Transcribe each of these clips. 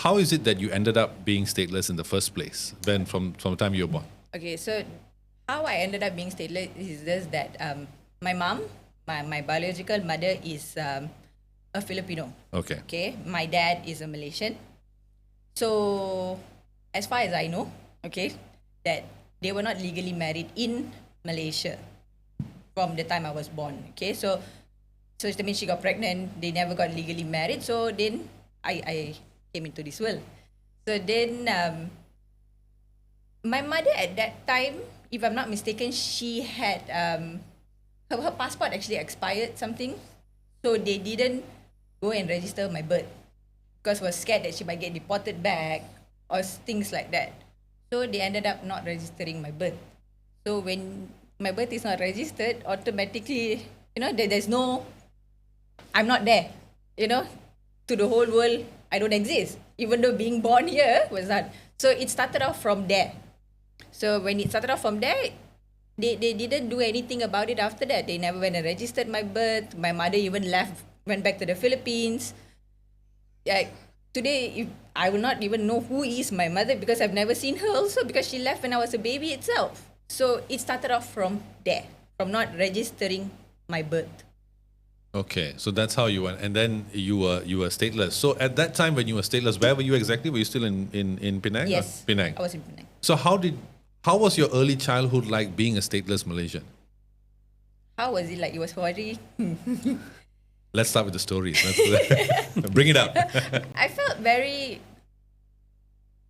How is it that you ended up being stateless in the first place, then from the time you were born? Okay, so how I ended up being stateless is just that my mom, my biological mother is a Filipino. Okay. Okay, my dad is a Malaysian. So as far as I know, okay, that they were not legally married in Malaysia from the time I was born. Okay, so that means she got pregnant. They never got legally married. So then I came into this world. So then my mother at that time, if I'm not mistaken, she had her passport actually expired something, so they didn't go and register my birth because was scared that she might get deported back or things like that. So they ended up not registering my birth. So when my birth is not registered, automatically, there's no, I'm not there, to the whole world, I don't exist, even though being born here was not. So it started off from there. So when it started off from there, they didn't do anything about it after that. They never went and registered my birth. My mother even went back to the Philippines. Like today, if I will not even know who is my mother because I've never seen her also because she left when I was a baby itself. So it started off from there, from not registering my birth. Okay, so that's how you went, and then you were stateless. So at that time when you were stateless, where were you exactly? Were you still in Penang? Yes, Penang. I was in Penang. So how was your early childhood like being a stateless Malaysian? How was it like? It was very. Let's start with the stories. Bring it up. I felt very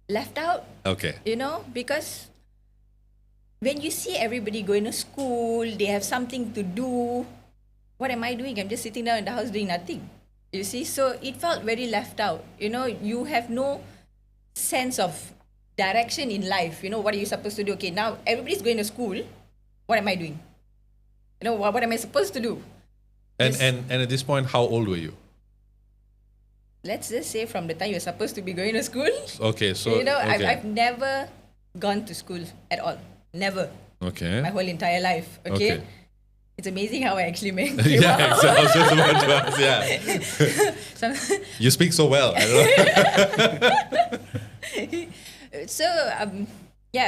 left out. Okay. Because when you see everybody going to school, they have something to do. What am I doing? I'm just sitting down in the house doing nothing. You see? So it felt very left out. You have no sense of direction in life. What are you supposed to do? Okay, now everybody's going to school. What am I doing? What am I supposed to do? And at this point, how old were you? Let's just say from the time you're supposed to be going to school. Okay, so okay. I've never gone to school at all. Never. Okay. My whole entire life. Okay. It's amazing how I actually make it. Yeah, exactly. I was just about to ask. Yeah. You speak so well. I don't know. So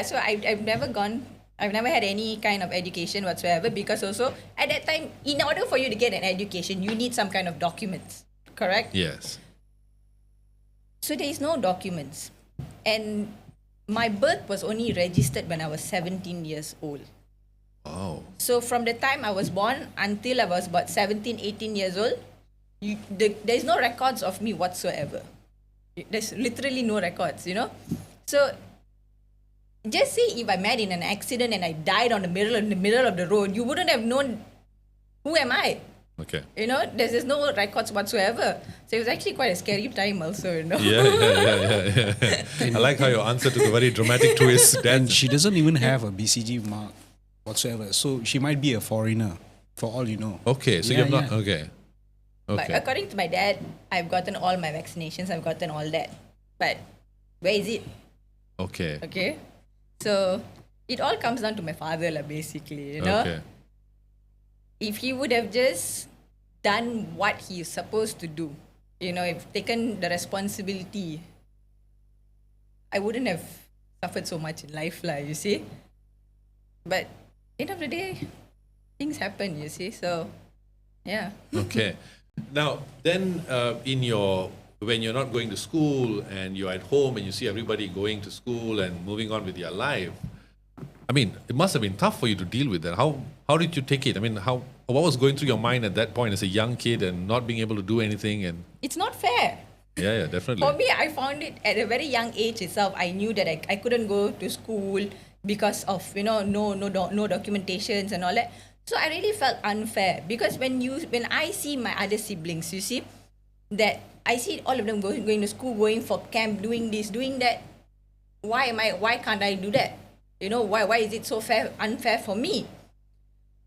so I've never gone. I've never had any kind of education whatsoever because also at that time, in order for you to get an education, you need some kind of documents. Correct? Yes. So there is no documents, and my birth was only registered when I was 17 years old. Oh. So from the time I was born until I was about 17, 18 years old, there's no records of me whatsoever. There's literally no records, So just say if I met in an accident and I died in the middle of the road, you wouldn't have known who am I. Okay. There's no records whatsoever. So it was actually quite a scary time also, Yeah. I like how your answer took a very dramatic twist. And she doesn't even have a BCG mark whatsoever. So she might be a foreigner, for all you know. Okay, so you're not... Okay. But according to my dad, I've gotten all my vaccinations. I've gotten all that. But where is it? Okay. Okay. So it all comes down to my father, basically, Okay. If he would have just done what he's supposed to do, if taken the responsibility, I wouldn't have suffered so much in life, you see. But end of the day, things happen, you see. So, yeah. Okay. Now, then when you're not going to school and you're at home and you see everybody going to school and moving on with their life, I mean, it must have been tough for you to deal with that. How did you take it? I mean, what was going through your mind at that point as a young kid and not being able to do anything? And it's not fair. Yeah, definitely. For me, I found it at a very young age itself. I knew that I couldn't go to school because of no documentations and all that. So I really felt unfair because when I see my other siblings, you see that I see all of them going to school, going for camp, doing this, doing that. Why can't I do that? Why is it so unfair for me?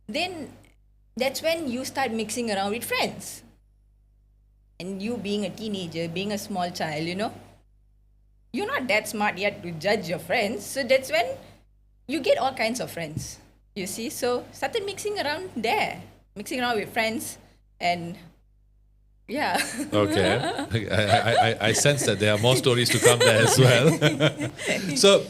Then that's when you start mixing around with friends. And you being a teenager, being a small child, you're not that smart yet to judge your friends. So that's when you get all kinds of friends, you see. So started mixing around with friends, and Yeah. Okay. I sense that there are more stories to come there as well. So